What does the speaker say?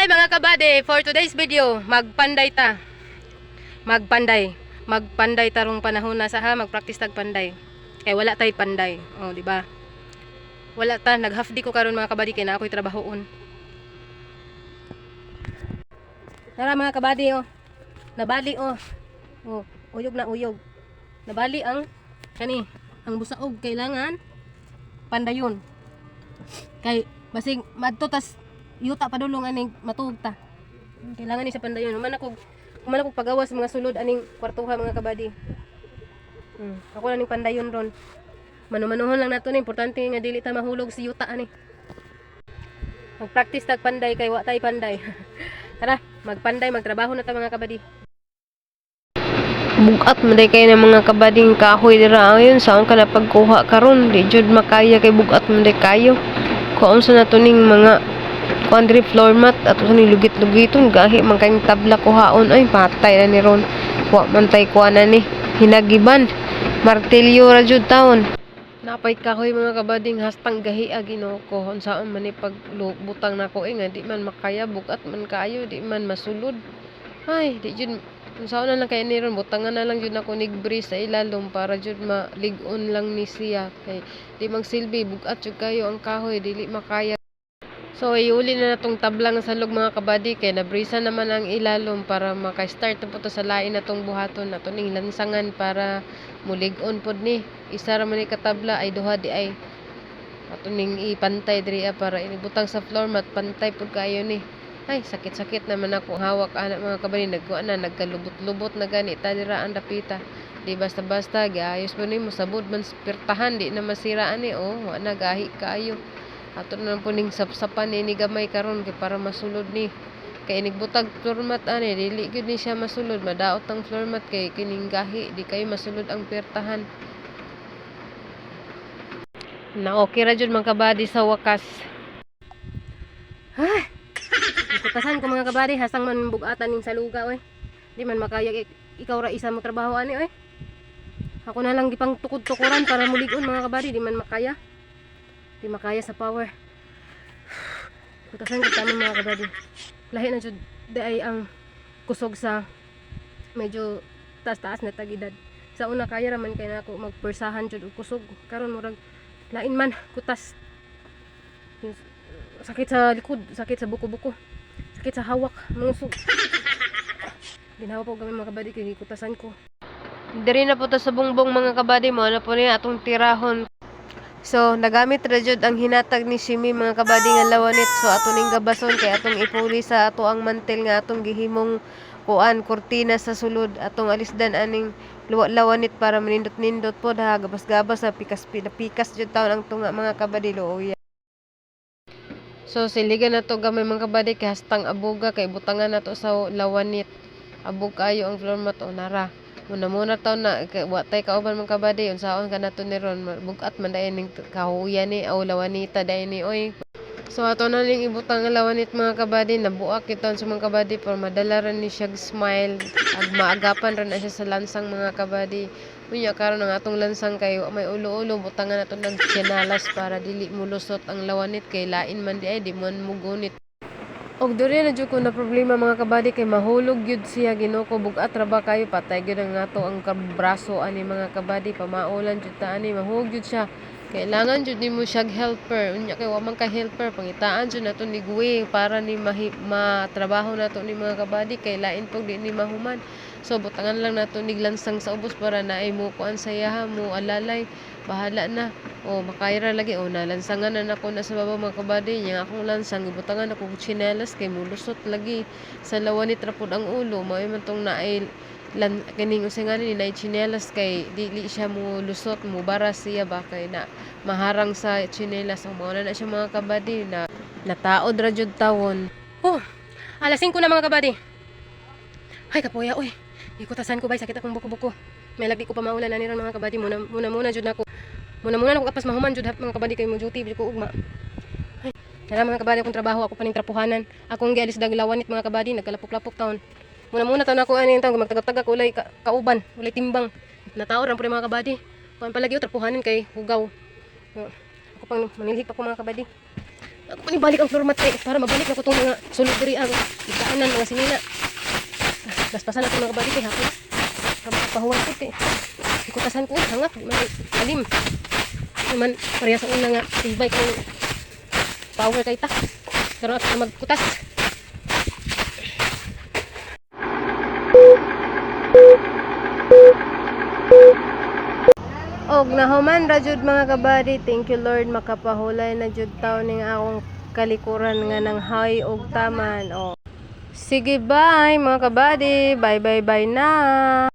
Hi mga kabady, for today's video, magpanday ta. Magpanday tarong panahon na sa ha, magpractice tag panday. Kay wala tay panday. Oh, di ba? Wala ta, nag-half day ko karon mga kabady kay na ako'y trabahoon. Tara mga kabady oh. Nabali oh. Oh, uyog na uyog. Nabali ang ang busaog kailangan pandayon. Kay basig madto tas yuta padulong aning matug ta. Kailangan ni sa pandayon. Man ako pagawas mga sulod aning kwartuha mga kabady. Ako na ning pandayon ron. Manumanuhon lang nato ni, importante nga dili ta mahulog si yuta ani. Mag-practice tag panday kay wa tay panday. Tara, magpanday, magtrabaho na ta mga kabady. Bugat manday kay na mga kabading kahoy dira ayon saon ka na pagkuha karon di jud makaya kay bugat manday kayo. Kuon sa nato ning mga quandri floor mat ato sa ning lugit-lugiton gahi man kay tabla kuhaon ay patay na ni ron. Wa man tay kuana ni hinagiban. Martilyo ra jud taon. Napay kahoy mga kabading hastang gahi Ginoo ko unsaon man ni pagbutang nako nga di man makaya bugat man kayo di man masulod. Ay di jud unsaon na lang kay ni ron butangan na lang jud nako nigbris sa ilalom para jud malig-on lang ni siya kay di magsilbi bugat jud kayo ang kahoy dili makaya. So iuli na natong tablang sa log mga kabady kay nabrisa naman ang ilalom para maka-start na po to sa lain natong buhaton nato ning lansangan para mulig-on pod ni. Isa ra man ni katabla ay duha di ay ato ning ipantay diri para inibutang sa floor mat pantay pod kayo ni. Ay sakit-sakit naman ako hawak anak mga kabady nagkuan na nagkalubot-lubot na gani ta dira ang dapita. Di basta-basta giayos mo nimo sabod man spirtahan di na masiraan ni wa na gahi kayo. Ato na po ning sapsapan ni gamay karon kay para masulod ni. Kay inigbutag floor mat ani dili gyud ni siya masulod madaot ang floor mat kay kining gahi di kayo masulod ang pertahan. Na okay ra jud mga kabady sa wakas. Iputasan ko mga kabady, hasang man bugatan ning saluga oy. Di man makaya ikaw ra isa mo trabaho ani oy. Ako na lang gipang tukod-tukuran para mulig-on mga kabady, di man makaya. Di makaya sa power. Iputasan ko tama mga kabady. Lahi na jud di ay ang kusog sa medyo taas-taas na tagidad. Sa una kaya ra man kay nako magpersahan jud og kusog. Karon murag lain man kutas. Sakit sa likod, sakit sa buko-buko, sakit sa hawak, musog. Ginawa po kami mga kabady kay kutasan ko. Diri na po ta sa bungbong mga kabady mo na po niya atong tirahon. So nagamit ra jud ang hinatag ni Simi mga kabady nga lawanit. So ato ning gabason kay atong ipuli sa ato ang mantel nga atong gihimong kuan kurtina sa sulod atong alisdan aning lawanit para manindot-nindot po ha gabas-gabas na pikas jud taon ang tunga mga kabady looya. So siligan na to gamay mga kabady kay hastang abuga kay butangan na to sa lawanit. Abog kayo ang floor mat o nara. Muna taon na wa tay kauban mga kabady unsaon ka nato ni ron bugat man dayon ning kahuyan ni aw lawanita dayon ni oy. So ato na ning ibutang nga lawanit mga kabady nabuak iton sa mga kabady para madala ra ni siya smile ag maagapan ra na siya sa lansang mga kabady. Unya karon ang atong lansang kay may ulo-ulo butangan nato ng tsinalas para dili mulusot ang lawanit kay lain man di ay di man mugunit. Og diri na jud ko na problema mga kabady kay mahulog gyud siya Ginoo ko bugat ra ba kayo patay gyud ang ato ang braso ani mga kabady pamaulan jud ta ani mahulog jud siya. Kailangan jud nimo siya helper. Unya kay wa man ka helper pangitaan jud nato ni guwi para ni matrabaho nato ni mga kabady kay lain pog di ni mahuman. So butangan lang nato nig lansang sa ubos para naay mo kuan sayaha mo alalay bahala na. O makayra lagi o nalansangan na nako na sa baba mga kabady nya akong lansang ibutangan ako og tsinelas kay mulusot lagi sa lawanit ra pud ang ulo mao man tong naay kining usingan ni naay tsinelas kay dili siya mo lusot mo bara siya ba kay na maharang sa tsinelas ang mao na siya mga kabady na nataod ra jud tawon. Alas 5 na mga kabady. Ay kapuya oy. Ikutasan ko bay sakit akong buko-buko. May lagi ko pa maulan na niron mga kabady muna jud nako. Muna nako kapas mahuman jud mga kabady kay mo duty jud ko ugma. Ay, kaya mga kabady akong trabaho ako paning trapuhanan. Akong gialis dag lawanit mga kabady nagkalapok-lapok taon. Muna taon ako ani taon magtagak-tagak ulay kauban, ulay timbang. Nataod ra pud mga kabady. Kuan palagi trapuhanan kay hugaw. Ako pang manilhik pa ko mga kabady. Ako pa ni balik ang floor mat kay para mabalik na ko tong mga sulod diri ang igdaanan mga sinina. Baspasan ako mga kabady kay hapon. Para makapahuwal ko kay. Ikutasan ko hangak malim. Naman pareha sa una nga tibay ko power kay ta. Pero ako magkutas. Og nahuman ra jud mga kabady, thank you Lord makapahulay na jud taw ning akong kalikuran nga nang hay og taman. O sige, bye mga kabady, bye bye bye na.